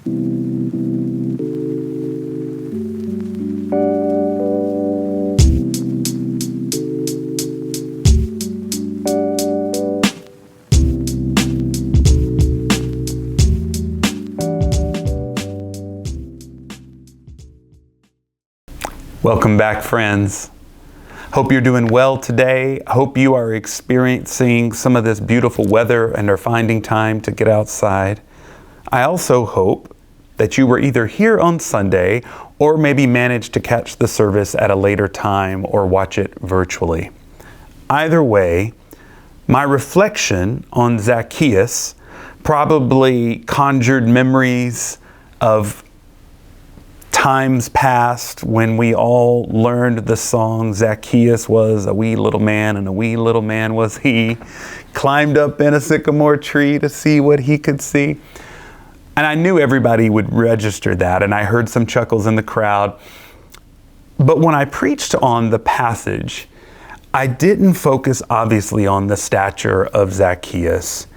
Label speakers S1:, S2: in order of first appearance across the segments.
S1: Welcome back, friends. Hope you're doing well today. Hope you are experiencing some of this beautiful weather and are finding time to get outside. I also hope that you were either here on Sunday or maybe managed to catch the service at a later time or watch it virtually. Either way, my reflection on Zacchaeus probably conjured memories of times past when we all learned the song, Zacchaeus was a wee little man and a wee little man was he, climbed up in a sycamore tree to see what he could see. And I knew everybody would register that, and I heard some chuckles in the crowd. But when I preached on the passage, I didn't focus obviously on the stature of Zacchaeus.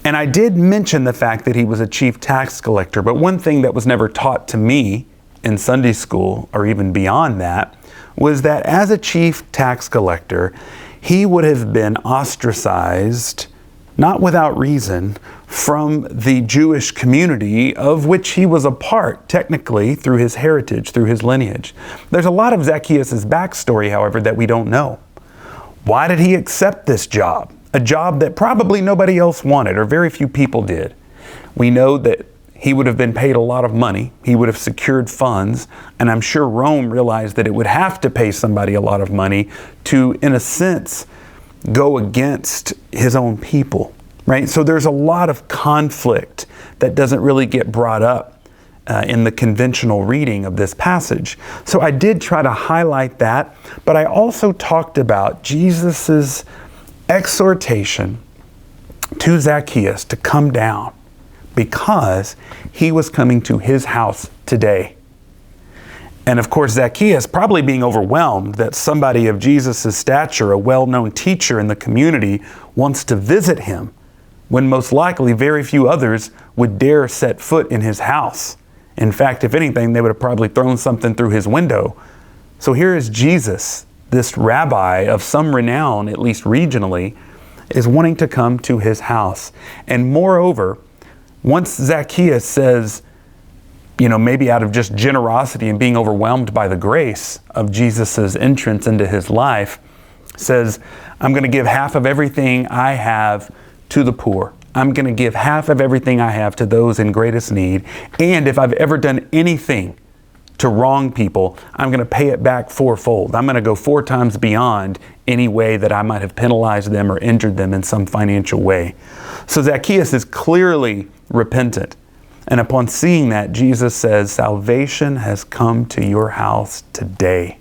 S1: And I did mention the fact that he was a chief tax collector, but one thing that was never taught to me in Sunday school, or even beyond that, was that as a chief tax collector, he would have been ostracized, not without reason, from the Jewish community of which he was a part, technically, through his heritage, through his lineage. There's a lot of Zacchaeus' backstory, however, that we don't know. Why did he accept this job? A job that probably nobody else wanted, or very few people did. We know that he would have been paid a lot of money. He would have secured funds. And I'm sure Rome realized that it would have to pay somebody a lot of money to, in a sense, go against his own people, right? So there's a lot of conflict that doesn't really get brought up in the conventional reading of this passage. So I did try to highlight that, but I also talked about Jesus's exhortation to Zacchaeus to come down because he was coming to his house today. And of course, Zacchaeus probably being overwhelmed that somebody of Jesus' stature, a well-known teacher in the community, wants to visit him, when most likely very few others would dare set foot in his house. In fact, if anything, they would have probably thrown something through his window. So here is Jesus, this rabbi of some renown, at least regionally, is wanting to come to his house. And moreover, once Zacchaeus says, maybe out of just generosity and being overwhelmed by the grace of Jesus' entrance into his life, says, I'm going to give half of everything I have to the poor. I'm going to give half of everything I have to those in greatest need. And if I've ever done anything to wrong people, I'm going to pay it back fourfold. I'm going to go 4 times beyond any way that I might have penalized them or injured them in some financial way. So Zacchaeus is clearly repentant. And upon seeing that, Jesus says, salvation has come to your house today.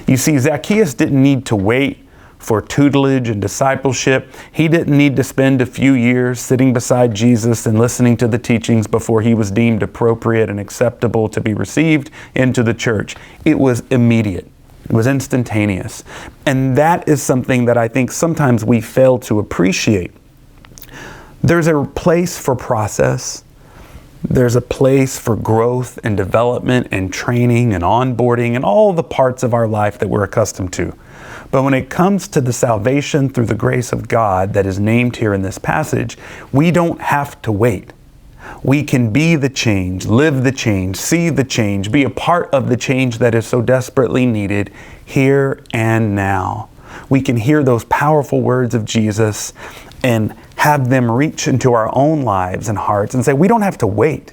S1: You see, Zacchaeus didn't need to wait for tutelage and discipleship. He didn't need to spend a few years sitting beside Jesus and listening to the teachings before he was deemed appropriate and acceptable to be received into the church. It was immediate. It was instantaneous. And that is something that I think sometimes we fail to appreciate. There's a place for process. There's a place for growth and development and training and onboarding and all the parts of our life that we're accustomed to. But when it comes to the salvation through the grace of God that is named here in this passage, we don't have to wait. We can be the change, live the change, see the change, be a part of the change that is so desperately needed here and now. We can hear those powerful words of Jesus and have them reach into our own lives and hearts and say, we don't have to wait.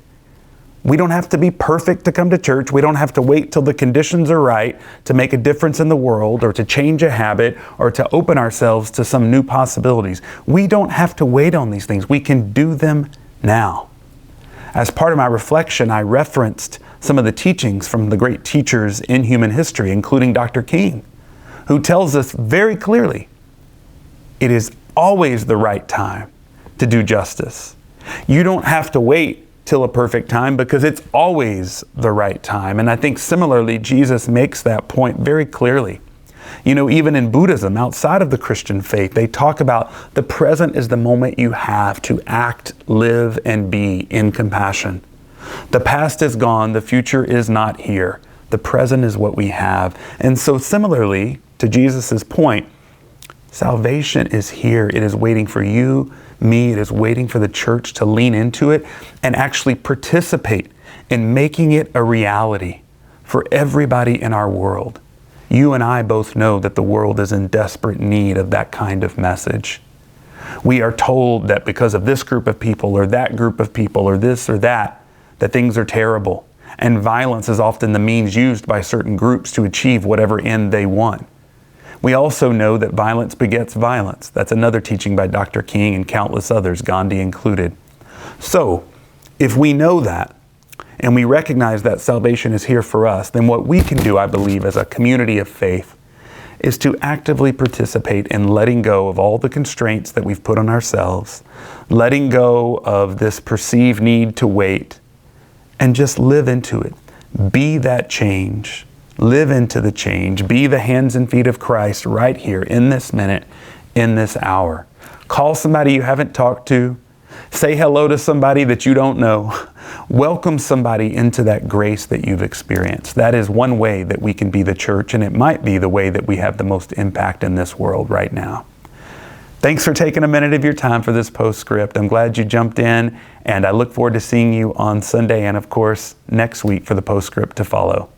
S1: We don't have to be perfect to come to church. We don't have to wait till the conditions are right to make a difference in the world or to change a habit or to open ourselves to some new possibilities. We don't have to wait on these things. We can do them now. As part of my reflection, I referenced some of the teachings from the great teachers in human history, including Dr. King, who tells us very clearly it is always the right time to do justice. You don't have to wait till a perfect time because it's always the right time. And I think similarly, Jesus makes that point very clearly. You know, even in Buddhism, outside of the Christian faith, they talk about the present is the moment you have to act, live, and be in compassion. The past is gone, the future is not here. The present is what we have. And so similarly, to Jesus' point, salvation is here. It is waiting for you, me. It is waiting for the church to lean into it and actually participate in making it a reality for everybody in our world. You and I both know that the world is in desperate need of that kind of message. We are told that because of this group of people or that group of people or this or that things are terrible. And violence is often the means used by certain groups to achieve whatever end they want. We also know that violence begets violence. That's another teaching by Dr. King and countless others, Gandhi included. So, if we know that, and we recognize that salvation is here for us, then what we can do, I believe, as a community of faith, is to actively participate in letting go of all the constraints that we've put on ourselves, letting go of this perceived need to wait, and just live into it. Be that change. Live into the change. Be the hands and feet of Christ right here in this minute, in this hour. Call somebody you haven't talked to. Say hello to somebody that you don't know. Welcome somebody into that grace that you've experienced. That is one way that we can be the church, and it might be the way that we have the most impact in this world right now. Thanks for taking a minute of your time for this postscript. I'm glad you jumped in, and I look forward to seeing you on Sunday and, of course, next week for the postscript to follow.